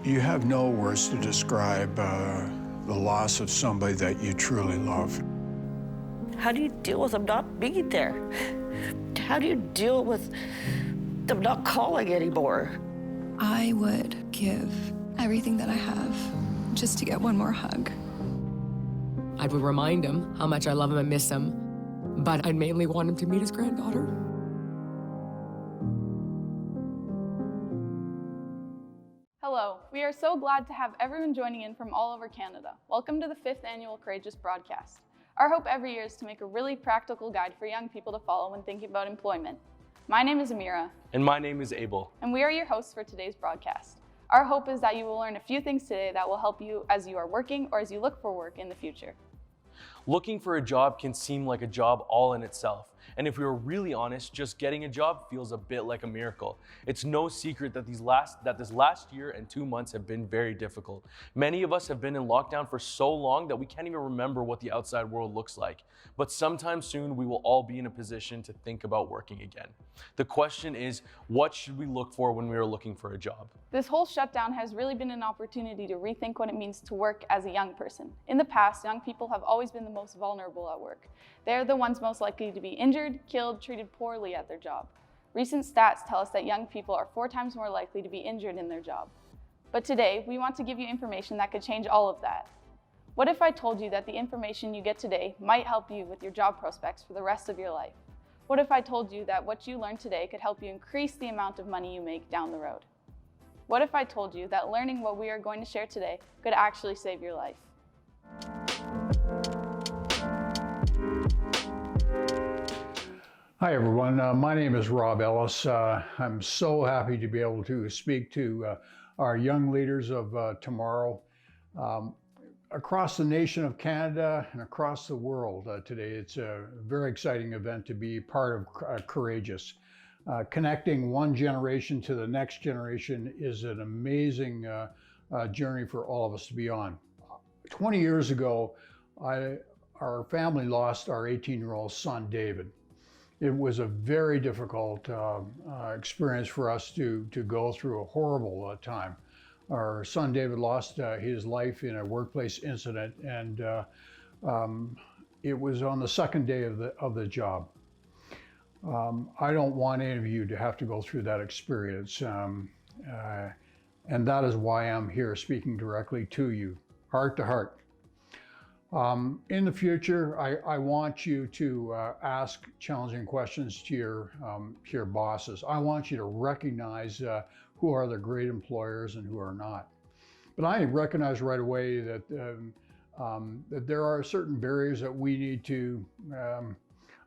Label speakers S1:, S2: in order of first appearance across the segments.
S1: You have no words to describe the loss of somebody that you truly love.
S2: How do you deal with them not being there? How do you deal with them not calling anymore?
S3: I would give everything that I have just to get one more hug.
S4: I would remind him how much I love him and miss him, but I'd mainly want him to meet his granddaughter.
S5: Hello, we are so glad to have everyone joining in from all over Canada. Welcome to the 5th annual Courageous broadcast. Our hope every year is to make a really practical guide for young people to follow when thinking about employment. My name is Amira.
S6: And my name is Abel.
S5: And we are your hosts for today's broadcast. Our hope is that you will learn a few things today that will help you as you are working or as you look for work in the future.
S6: Looking for a job can seem like a job all in itself. And if we were really honest, just getting a job feels a bit like a miracle. It's no secret that this last year and 2 months have been very difficult. Many of us have been in lockdown for so long that we can't even remember what the outside world looks like. But sometime soon, we will all be in a position to think about working again. The question is, what should we look for when we are looking for a job?
S5: This whole shutdown has really been an opportunity to rethink what it means to work as a young person. In the past, young people have always been the most vulnerable at work. They're the ones most likely to be injured, killed, treated poorly at their job. Recent stats tell us that young people are 4 times more likely to be injured in their job. But today, we want to give you information that could change all of that. What if I told you that the information you get today might help you with your job prospects for the rest of your life? What if I told you that what you learned today could help you increase the amount of money you make down the road? What if I told you that learning what we are going to share today could actually save your life?
S1: Hi, everyone. My name is Rob Ellis. I'm so happy to be able to speak to our young leaders of tomorrow across the nation of Canada and across the world today. It's a very exciting event to be part of Courageous. Connecting one generation to the next generation is an amazing journey for all of us to be on. 20 years ago, our family lost our 18-year-old son, David. It was a very difficult experience for us to go through, a horrible time. Our son David lost his life in a workplace incident, and it was on the second day of the job. I don't want any of you to have to go through that experience, and that is why I'm here speaking directly to you, heart to heart. In the future, I want you to ask challenging questions to your bosses. I want you to recognize who are the great employers and who are not. But I recognize right away that, that there are certain barriers that we need to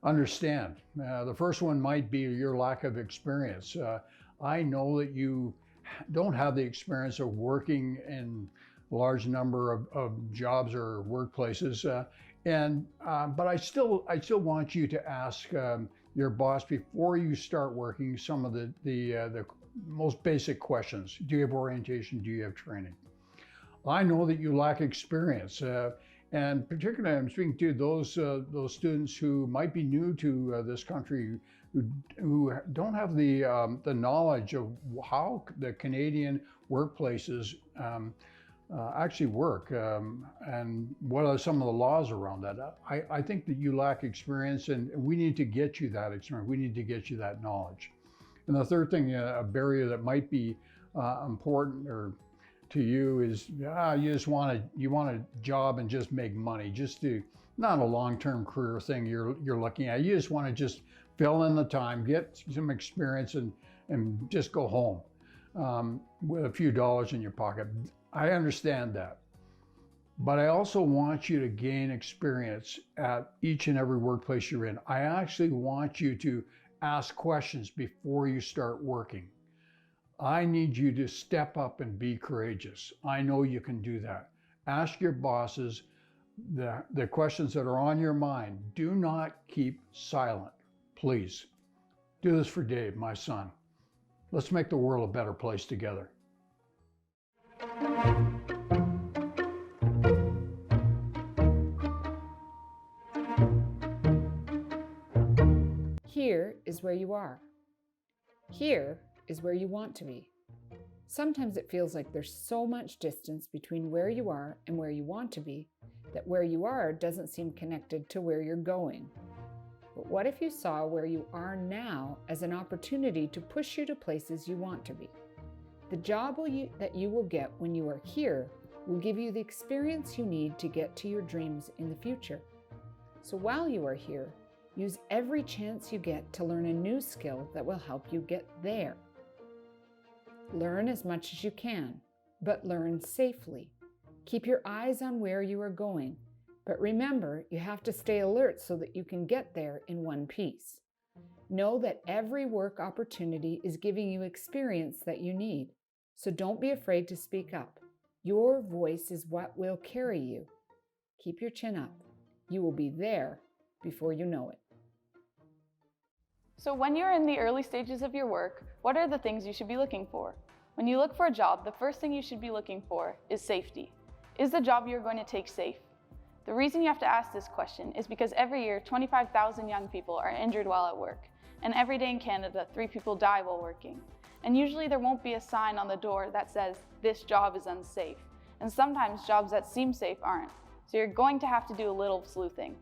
S1: understand. The first one might be your lack of experience. I know that you don't have the experience of working in large number of jobs or workplaces, but I still want you to ask your boss before you start working some of the most basic questions. Do you have orientation? Do you have training? I know that you lack experience, and particularly I'm speaking to those students who might be new to this country, who don't have the knowledge of how the Canadian workplaces actually work, and what are some of the laws around that. I think that you lack experience, and we need to get you that experience. We need to get you that knowledge. And the third thing, a barrier that might be important or to you is you want a job and just make money, just to, not a long-term career thing you're looking at. You just want to just fill in the time, get some experience, and just go home with a few dollars in your pocket. I understand that, but I also want you to gain experience at each and every workplace you're in. I actually want you to ask questions before you start working. I need you to step up and be courageous. I know you can do that. Ask your bosses the questions that are on your mind. Do not keep silent, please. Do this for Dave, my son. Let's make the world a better place together.
S7: Here is where you are. Here is where you want to be. Sometimes it feels like there's so much distance between where you are and where you want to be that where you are doesn't seem connected to where you're going. But what if you saw where you are now as an opportunity to push you to places you want to be? The job that you will get when you are here will give you the experience you need to get to your dreams in the future. So while you are here, use every chance you get to learn a new skill that will help you get there. Learn as much as you can, but learn safely. Keep your eyes on where you are going, but remember, you have to stay alert so that you can get there in one piece. Know that every work opportunity is giving you experience that you need, so don't be afraid to speak up. Your voice is what will carry you. Keep your chin up. You will be there before you know it.
S5: So when you're in the early stages of your work, what are the things you should be looking for? When you look for a job, the first thing you should be looking for is safety. Is the job you're going to take safe? The reason you have to ask this question is because every year, 25,000 young people are injured while at work. And every day in Canada, 3 people die while working. And usually there won't be a sign on the door that says, this job is unsafe. And sometimes jobs that seem safe aren't. So you're going to have to do a little sleuthing.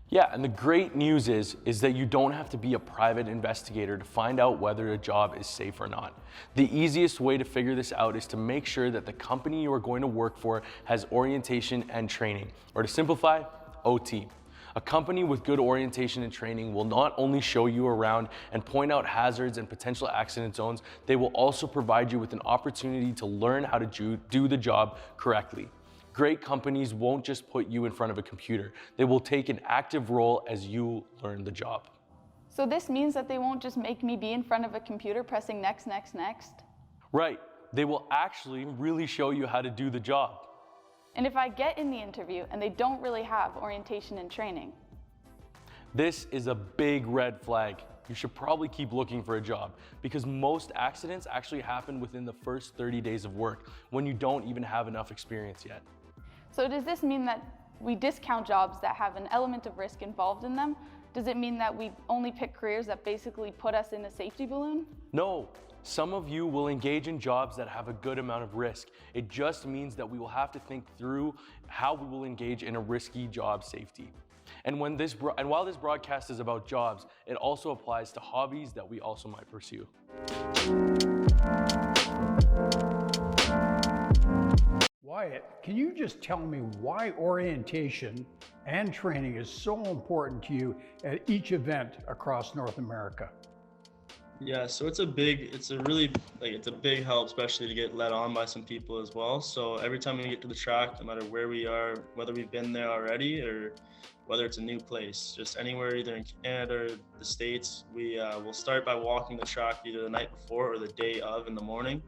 S6: Yeah, and the great news is that you don't have to be a private investigator to find out whether a job is safe or not. The easiest way to figure this out is to make sure that the company you are going to work for has orientation and training, or to simplify, OT. A company with good orientation and training will not only show you around and point out hazards and potential accident zones, they will also provide you with an opportunity to learn how to do the job correctly. Great companies won't just put you in front of a computer. They will take an active role as you learn the job.
S5: So this means that they won't just make me be in front of a computer pressing next, next, next?
S6: Right. They will actually really show you how to do the job.
S5: And if I get in the interview and they don't really have orientation and training?
S6: This is a big red flag. You should probably keep looking for a job because most accidents actually happen within the first 30 days of work when you don't even have enough experience yet.
S5: So does this mean that we discount jobs that have an element of risk involved in them? Does it mean that we only pick careers that basically put us in a safety balloon?
S6: No, some of you will engage in jobs that have a good amount of risk. It just means that we will have to think through how we will engage in a risky job safety. And while this broadcast is about jobs, it also applies to hobbies that we also might pursue.
S1: Wyatt, can you just tell me why orientation and training is so important to you at each event across North America?
S8: Yeah, so it's a big help, especially to get led on by some people as well. So every time we get to the track, no matter where we are, whether we've been there already or whether it's a new place, just anywhere, either in Canada or the States, we'll start by walking the track either the night before or the day of in the morning,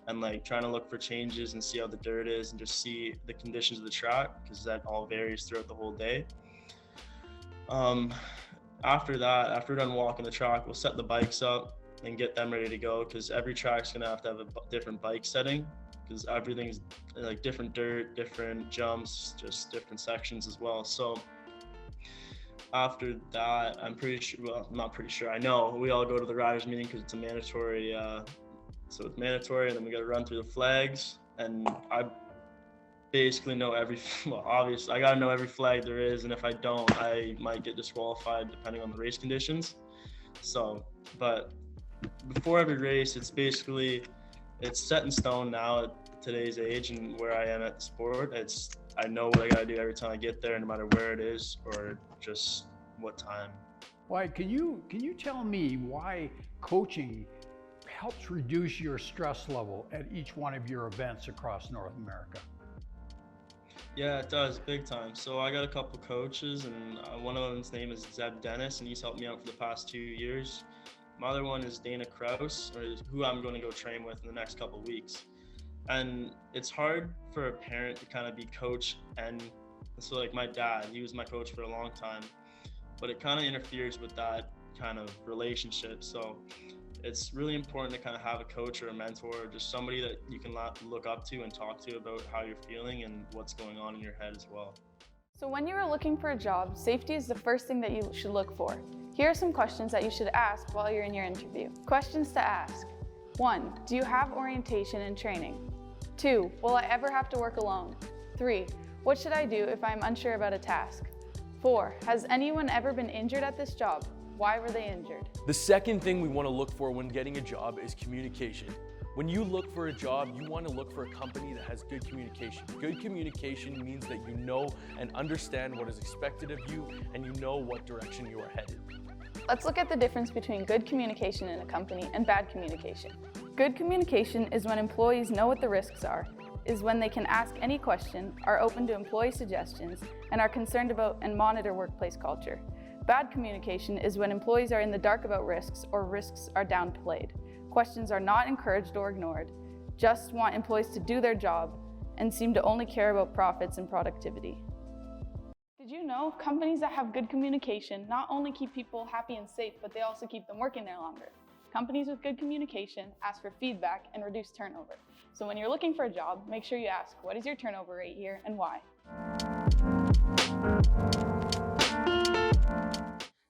S8: and like trying to look for changes and see how the dirt is and just see the conditions of the track, because that all varies throughout the whole day. After that, after we're done walking the track, we'll set the bikes up and get them ready to go, because every track's gonna have a different bike setting, because everything's like different dirt, different jumps, just different sections as well. So after that, I'm pretty sure, well, I'm not pretty sure, I know we all go to the riders meeting because it's a mandatory, so it's mandatory, and then we got to run through the flags, and I basically know obviously I got to know every flag there is, and if I don't, I might get disqualified depending on the race conditions. So, but before every race, it's set in stone now at today's age and where I am at the sport. I know what I got to do every time I get there, no matter where it is or just what time.
S1: Why, can you tell me why coaching helps reduce your stress level at each one of your events across North America?
S8: Yeah, it does, big time. So I got a couple coaches, and one of them's name is Zeb Dennis, and he's helped me out for the past 2 years. My other one is Dana Kraus, who I'm going to go train with in the next couple of weeks. And it's hard for a parent to kind of be coach, and so like my dad, he was my coach for a long time, but it kind of interferes with that kind of relationship. So it's really important to kind of have a coach or a mentor, or just somebody that you can look up to and talk to about how you're feeling and what's going on in your head as well.
S5: So when you are looking for a job, safety is the first thing that you should look for. Here are some questions that you should ask while you're in your interview. Questions to ask. 1. Do you have orientation and training? 2. Will I ever have to work alone? 3. What should I do if I'm unsure about a task? 4. Has anyone ever been injured at this job? Why were they injured?
S6: The second thing we want to look for when getting a job is communication. When you look for a job, you want to look for a company that has good communication. Good communication means that you know and understand what is expected of you and you know what direction you are headed.
S5: Let's look at the difference between good communication in a company and bad communication. Good communication is when employees know what the risks are, is when they can ask any question, are open to employee suggestions, and are concerned about and monitor workplace culture. Bad communication is when employees are in the dark about risks or risks are downplayed. Questions are not encouraged or ignored, just want employees to do their job and seem to only care about profits and productivity. Did you know companies that have good communication not only keep people happy and safe, but they also keep them working there longer? Companies with good communication ask for feedback and reduce turnover. So when you're looking for a job, make sure you ask, what is your turnover rate here and why?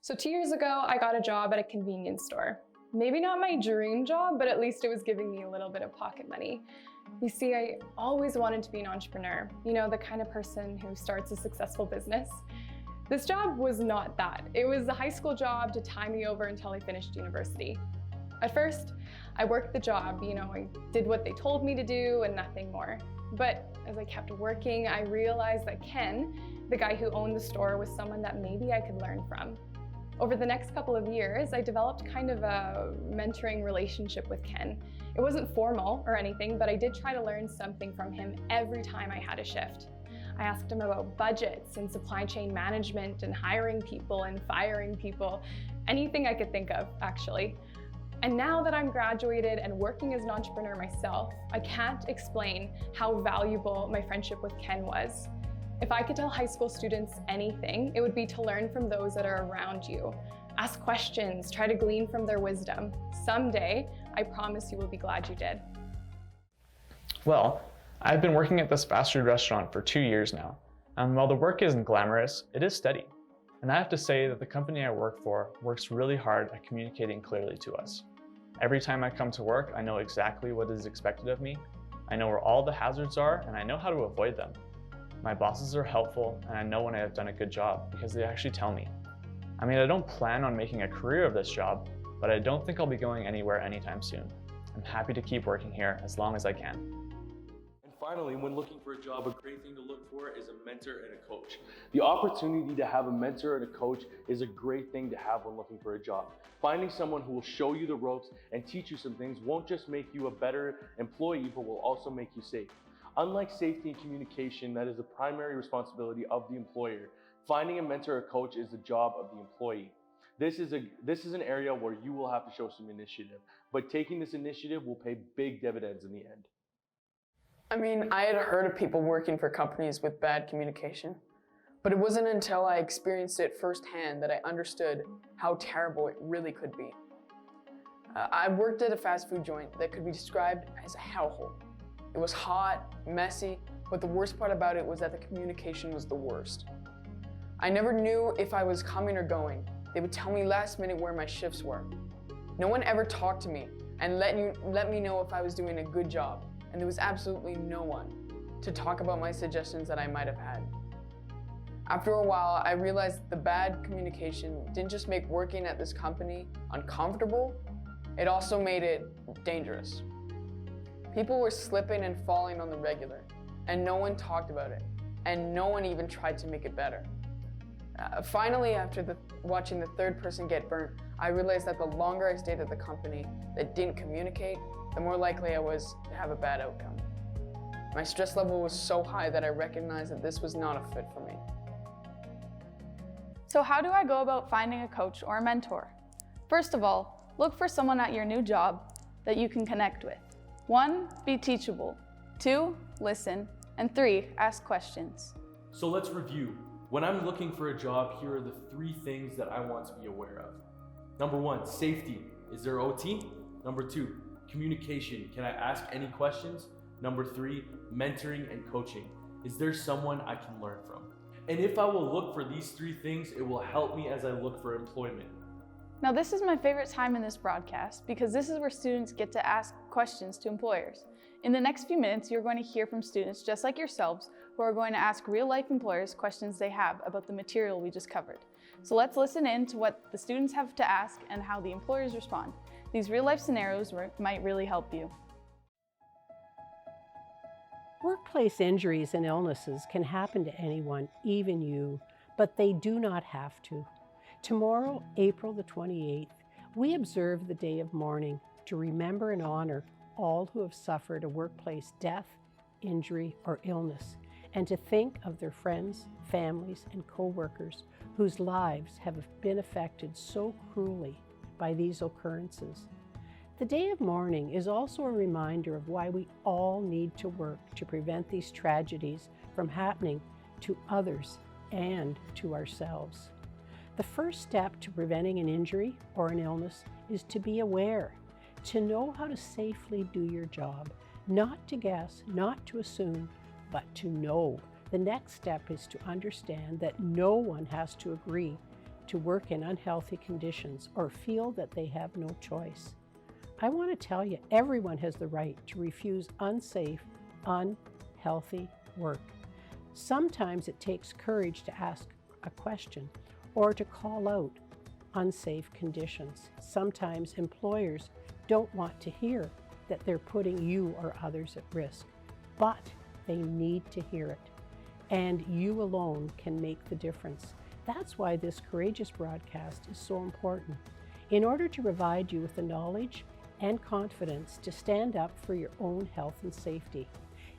S9: So 2 years ago, I got a job at a convenience store. Maybe not my dream job, but at least it was giving me a little bit of pocket money. You see, I always wanted to be an entrepreneur, you know, the kind of person who starts a successful business. This job was not that. It was a high school job to tie me over until I finished university. At first, I worked the job, you know, I did what they told me to do and nothing more. But as I kept working, I realized that Ken, the guy who owned the store, was someone that maybe I could learn from. Over the next couple of years, I developed kind of a mentoring relationship with Ken. It wasn't formal or anything, but I did try to learn something from him every time I had a shift. I asked him about budgets and supply chain management and hiring people and firing people, anything I could think of, actually. And now that I'm graduated and working as an entrepreneur myself, I can't explain how valuable my friendship with Ken was. If I could tell high school students anything, it would be to learn from those that are around you. Ask questions, try to glean from their wisdom. Someday, I promise you will be glad you did.
S10: Well, I've been working at this fast food restaurant for 2 years now. And while the work isn't glamorous, it is steady. And I have to say that the company I work for works really hard at communicating clearly to us. Every time I come to work, I know exactly what is expected of me. I know where all the hazards are, and I know how to avoid them. My bosses are helpful, and I know when I have done a good job because they actually tell me. I mean, I don't plan on making a career of this job, but I don't think I'll be going anywhere anytime soon. I'm happy to keep working here as long as I can.
S6: And finally, when looking for a job, a great thing to look for is a mentor and a coach. The opportunity to have a mentor and a coach is a great thing to have when looking for a job. Finding someone who will show you the ropes and teach you some things won't just make you a better employee, but will also make you safe. Unlike safety and communication, that is the primary responsibility of the employer. Finding a mentor or coach is the job of the employee. This is an area where you will have to show some initiative, but taking this initiative will pay big dividends in the end.
S11: I mean, I had heard of people working for companies with bad communication, but it wasn't until I experienced it firsthand that I understood how terrible it really could be. I worked at a fast food joint that could be described as a hellhole. It was hot, messy, but the worst part about it was that the communication was the worst. I never knew if I was coming or going. They would tell me last minute where my shifts were. No one ever talked to me and let me know if I was doing a good job, and there was absolutely no one to talk about my suggestions that I might have had. After a while, I realized the bad communication didn't just make working at this company uncomfortable, it also made it dangerous. People were slipping and falling on the regular, and no one talked about it, and no one even tried to make it better. Finally, after watching the third person get burnt, I realized that the longer I stayed at the company that didn't communicate, the more likely I was to have a bad outcome. My stress level was so high that I recognized that this was not a fit for me.
S5: So how do I go about finding a coach or a mentor? First of all, look for someone at your new job that you can connect with. 1, be teachable. 2, listen. And 3, ask questions.
S6: So let's review. When I'm looking for a job, here are the 3 things that I want to be aware of. Number 1, safety. Is there OT? Number 2, communication. Can I ask any questions? Number 3, mentoring and coaching. Is there someone I can learn from? And if I will look for these 3 things, it will help me as I look for employment.
S5: Now this is my favorite time in this broadcast because this is where students get to ask questions to employers. In the next few minutes, you're going to hear from students just like yourselves who are going to ask real-life employers questions they have about the material we just covered. So let's listen in to what the students have to ask and how the employers respond. These real-life scenarios might really help you.
S12: Workplace injuries and illnesses can happen to anyone, even you, but they do not have to. Tomorrow, April the 28th, we observe the Day of Mourning to remember and honor all who have suffered a workplace death, injury, or illness, and to think of their friends, families, and co-workers whose lives have been affected so cruelly by these occurrences. The Day of Mourning is also a reminder of why we all need to work to prevent these tragedies from happening to others and to ourselves. The first step to preventing an injury or an illness is to be aware, to know how to safely do your job, not to guess, not to assume, but to know. The next step is to understand that no one has to agree to work in unhealthy conditions or feel that they have no choice. I want to tell you, everyone has the right to refuse unsafe, unhealthy work. Sometimes it takes courage to ask a question or to call out unsafe conditions. Sometimes employers don't want to hear that they're putting you or others at risk, but they need to hear it. And you alone can make the difference. That's why this courageous broadcast is so important. In order to provide you with the knowledge and confidence to stand up for your own health and safety.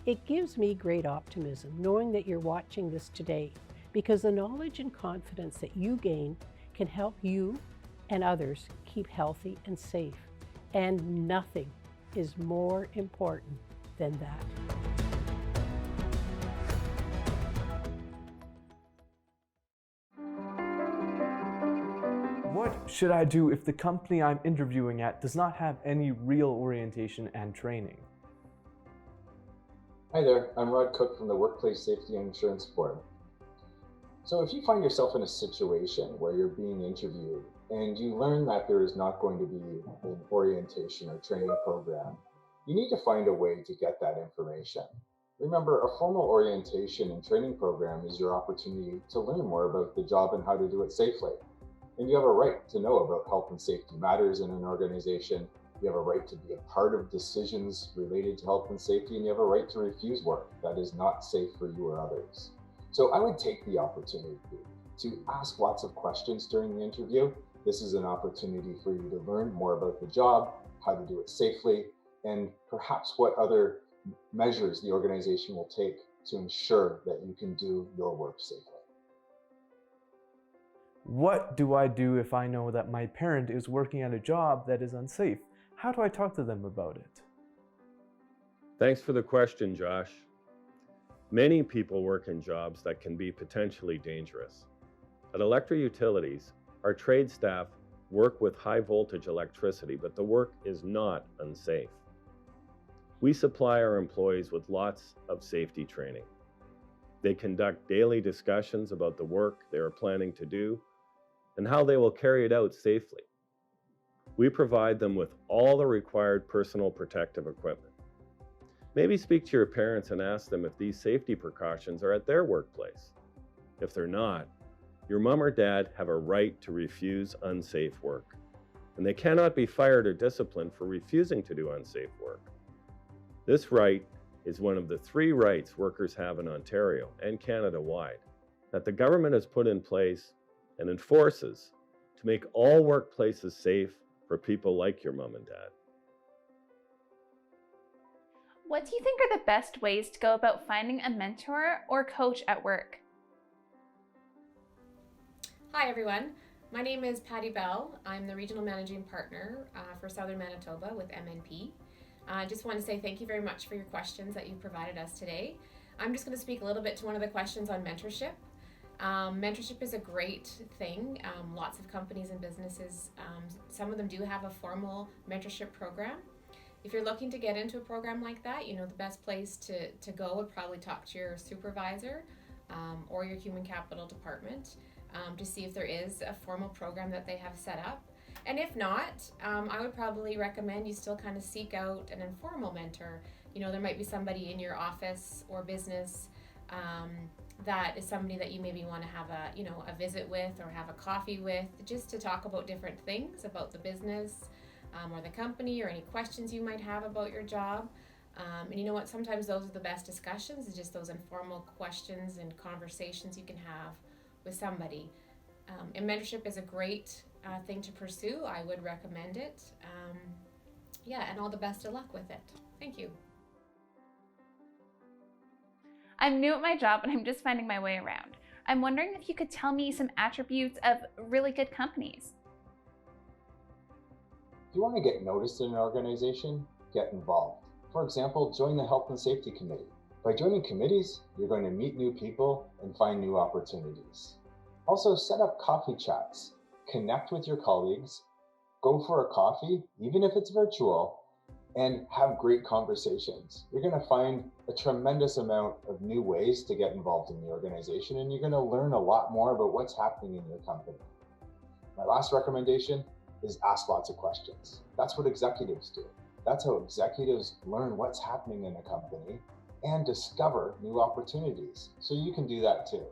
S12: It gives me great optimism knowing that you're watching this today, because the knowledge and confidence that you gain can help you and others keep healthy and safe. And nothing is more important than that.
S13: What should I do if the company I'm interviewing at does not have any real orientation and training?
S14: Hi there, I'm Rod Cook from the Workplace Safety and Insurance Forum. So if you find yourself in a situation where you're being interviewed and you learn that there is not going to be an orientation or training program, you need to find a way to get that information. Remember, a formal orientation and training program is your opportunity to learn more about the job and how to do it safely. And you have a right to know about health and safety matters in an organization. You have a right to be a part of decisions related to health and safety, and you have a right to refuse work that is not safe for you or others. So I would take the opportunity to ask lots of questions during the interview. This is an opportunity for you to learn more about the job, how to do it safely, and perhaps what other measures the organization will take to ensure that you can do your work safely.
S13: What do I do if I know that my parent is working at a job that is unsafe? How do I talk to them about it?
S15: Thanks for the question, Josh. Many people work in jobs that can be potentially dangerous. At Electric Utilities, our trade staff work with high voltage electricity, but the work is not unsafe. We supply our employees with lots of safety training. They conduct daily discussions about the work they are planning to do and how they will carry it out safely. We provide them with all the required personal protective equipment. Maybe speak to your parents and ask them if these safety precautions are at their workplace. If they're not, your mom or dad have a right to refuse unsafe work, and they cannot be fired or disciplined for refusing to do unsafe work. This right is one of the 3 rights workers have in Ontario and Canada-wide that the government has put in place and enforces to make all workplaces safe for people like your mom and dad.
S16: What do you think are the best ways to go about finding a mentor or coach at work?
S17: Hi everyone, my name is Patty Bell. I'm the Regional Managing Partner for Southern Manitoba with MNP. I just want to say thank you very much for your questions that you provided us today. I'm just going to speak a little bit to one of the questions on mentorship. Mentorship is a great thing. Lots of companies and businesses, some of them do have a formal mentorship program. If you're looking to get into a program like that, the best place to go would probably talk to your supervisor or your human capital department to see if there is a formal program that they have set up. And if not, I would probably recommend you still kind of seek out an informal mentor. You know, there might be somebody in your office or business that is somebody that you maybe want to have a visit with or have a coffee with, just to talk about different things about the business or the company, or any questions you might have about your job. And you know what, sometimes those are the best discussions, is just those informal questions and conversations you can have with somebody. And mentorship is a great thing to pursue. I would recommend it. And all the best of luck with it. Thank you.
S16: I'm new at my job and I'm just finding my way around. I'm wondering if you could tell me some attributes of really good companies.
S14: If you want to get noticed in an organization, get involved. For example, join the Health and Safety Committee. By joining committees, you're going to meet new people and find new opportunities. Also, set up coffee chats. Connect with your colleagues, go for a coffee, even if it's virtual, and have great conversations. You're going to find a tremendous amount of new ways to get involved in the organization, and you're going to learn a lot more about what's happening in your company. My last recommendation is ask lots of questions. That's what executives do. That's how executives learn what's happening in a company and discover new opportunities. So you can do that too.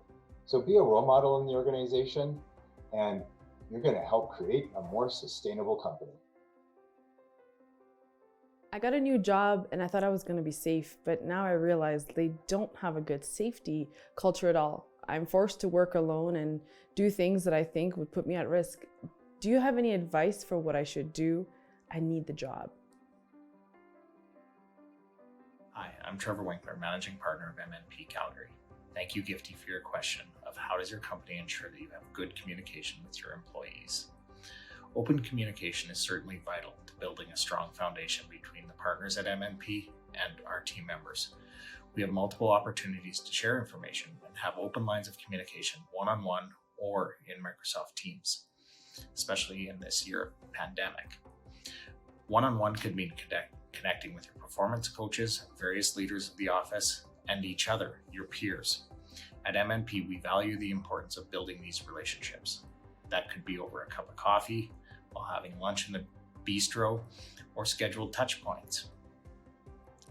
S14: So be a role model in the organization, and you're going to help create a more sustainable company.
S18: I got a new job and I thought I was going to be safe, but now I realize they don't have a good safety culture at all. I'm forced to work alone and do things that I think would put me at risk. Do you have any advice for what I should do? I need the job.
S19: Hi, I'm Trevor Winkler, Managing Partner of MNP Calgary. Thank you, Gifty, for your question of how does your company ensure that you have good communication with your employees. Open communication is certainly vital to building a strong foundation between the partners at MNP and our team members. We have multiple opportunities to share information and have open lines of communication one-on-one or in Microsoft Teams, especially in this year of pandemic. One-on-one could mean connecting with your performance coaches, various leaders of the office, and each other, your peers. At MNP, we value the importance of building these relationships. That could be over a cup of coffee, while having lunch in the bistro, or scheduled touch points.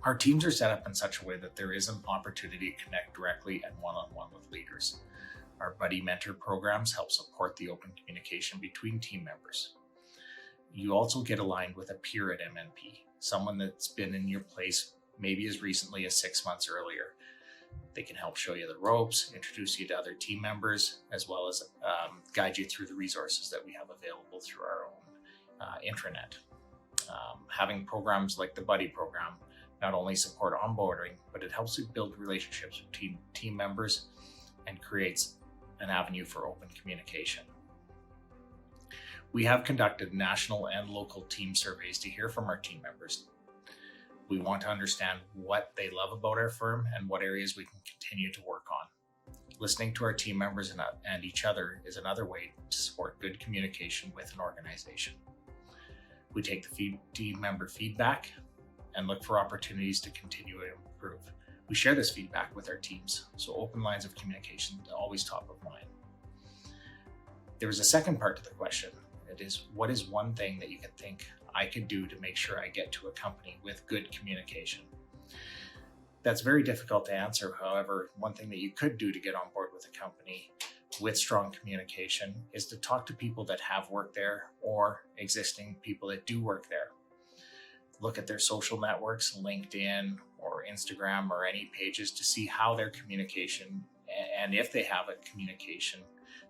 S19: Our teams are set up in such a way that there is an opportunity to connect directly and one-on-one with leaders. Our buddy mentor programs help support the open communication between team members. You also get aligned with a peer at MNP, someone that's been in your place maybe as recently as 6 months earlier. They can help show you the ropes, introduce you to other team members, as well as guide you through the resources that we have available through our own intranet. Having programs like the Buddy program not only support onboarding, but it helps you build relationships between team members and creates an avenue for open communication. We have conducted national and local team surveys to hear from our team members. We want to understand what they love about our firm and what areas we can continue to work on. Listening to our team members and each other is another way to support good communication with an organization. We take the team member feedback and look for opportunities to continue to improve. We share this feedback with our teams, so open lines of communication are always top of mind. There is a second part to the question. It is, what is one thing that you can think I could do to make sure I get to a company with good communication? That's very difficult to answer. However, one thing that you could do to get on board with a company with strong communication is to talk to people that have worked there or existing people that do work there. Look at their social networks, LinkedIn or Instagram or any pages to see how their communication, and if they have a communication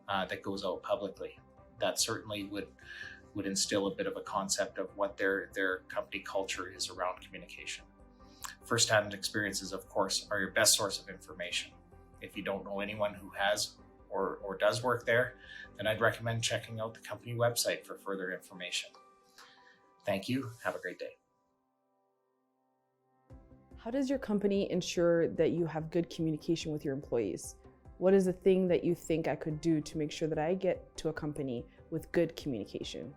S19: that goes out publicly. That certainly would instill a bit of a concept of what their company culture is around communication. First-hand experiences, of course, are your best source of information. If you don't know anyone who has or does work there, then I'd recommend checking out the company website for further information. Thank you. Have a great day.
S18: How does your company ensure that you have good communication with your employees? What is the thing that you think I could do to make sure that I get to a company with good communication?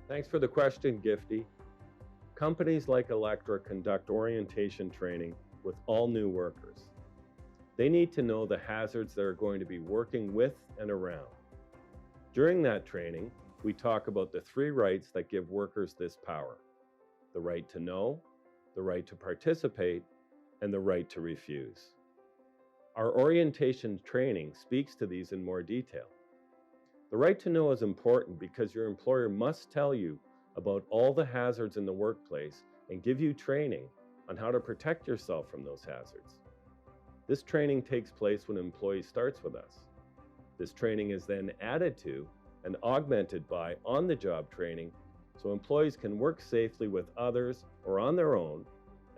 S15: Thanks for the question, Gifty. Companies like Electra conduct orientation training with all new workers. They need to know the hazards they're going to be working with and around. During that training, we talk about the 3 rights that give workers this power: the right to know, the right to participate, and the right to refuse. Our orientation training speaks to these in more detail. The right to know is important because your employer must tell you about all the hazards in the workplace and give you training on how to protect yourself from those hazards. This training takes place when an employee starts with us. This training is then added to and augmented by on-the-job training so employees can work safely with others or on their own,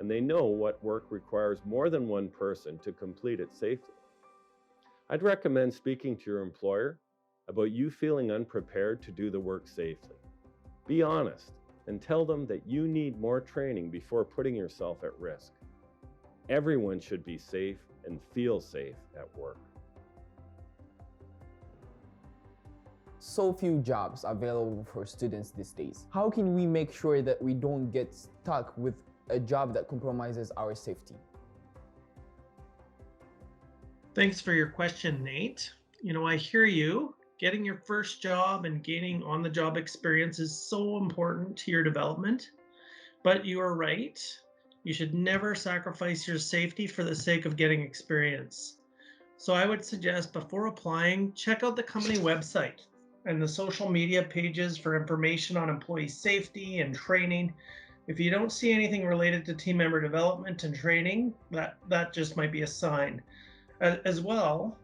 S15: and they know what work requires more than one person to complete it safely. I'd recommend speaking to your employer about you feeling unprepared to do the work safely. Be honest and tell them that you need more training before putting yourself at risk. Everyone should be safe and feel safe at work.
S20: So few jobs available for students these days. How can we make sure that we don't get stuck with a job that compromises our safety?
S21: Thanks for your question, Nate. I hear you. Getting your first job and gaining on-the-job experience is so important to your development, but you are right. You should never sacrifice your safety for the sake of getting experience. So I would suggest before applying, check out the company website and the social media pages for information on employee safety and training. If you don't see anything related to team member development and training, that just might be a sign. As well,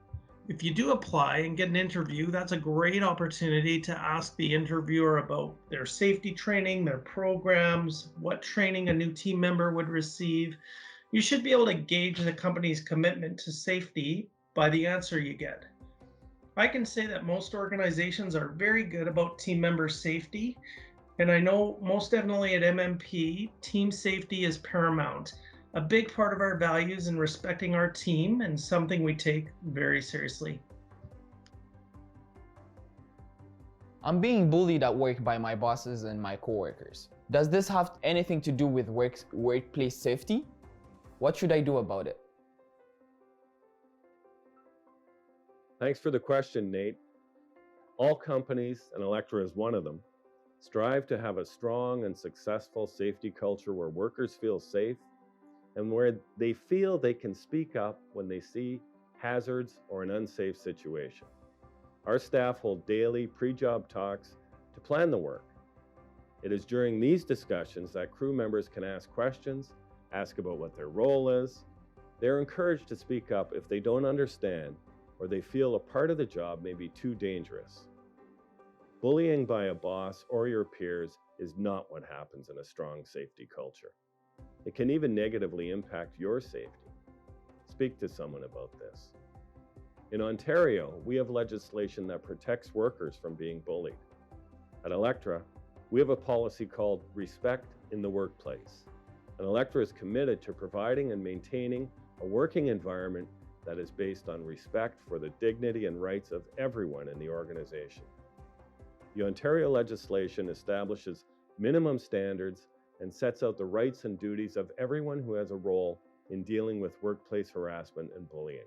S21: if you do apply and get an interview, that's a great opportunity to ask the interviewer about their safety training, their programs, what training a new team member would receive. You should be able to gauge the company's commitment to safety by the answer you get. I can say that most organizations are very good about team member safety, and I know most definitely at MMP, team safety is paramount. A big part of our values in respecting our team and something we take very seriously.
S20: I'm being bullied at work by my bosses and my coworkers. Does this have anything to do with workplace safety? What should I do about it?
S15: Thanks for the question, Nate. All companies, and Electra is one of them, strive to have a strong and successful safety culture where workers feel safe and where they feel they can speak up when they see hazards or an unsafe situation. Our staff hold daily pre-job talks to plan the work. It is during these discussions that crew members can ask questions, ask about what their role is. They're encouraged to speak up if they don't understand or they feel a part of the job may be too dangerous. Bullying by a boss or your peers is not what happens in a strong safety culture. It can even negatively impact your safety. Speak to someone about this. In Ontario, we have legislation that protects workers from being bullied. At Electra, we have a policy called Respect in the Workplace. And Electra is committed to providing and maintaining a working environment that is based on respect for the dignity and rights of everyone in the organization. The Ontario legislation establishes minimum standards and sets out the rights and duties of everyone who has a role in dealing with workplace harassment and bullying.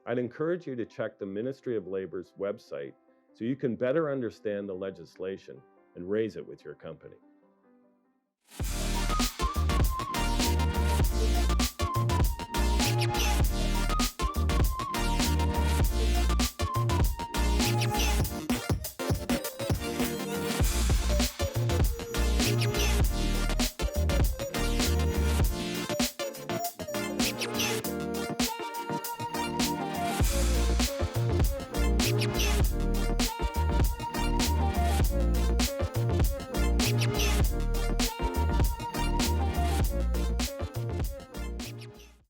S15: I'd encourage you to check the Ministry of Labor's website so you can better understand the legislation and raise it with your company.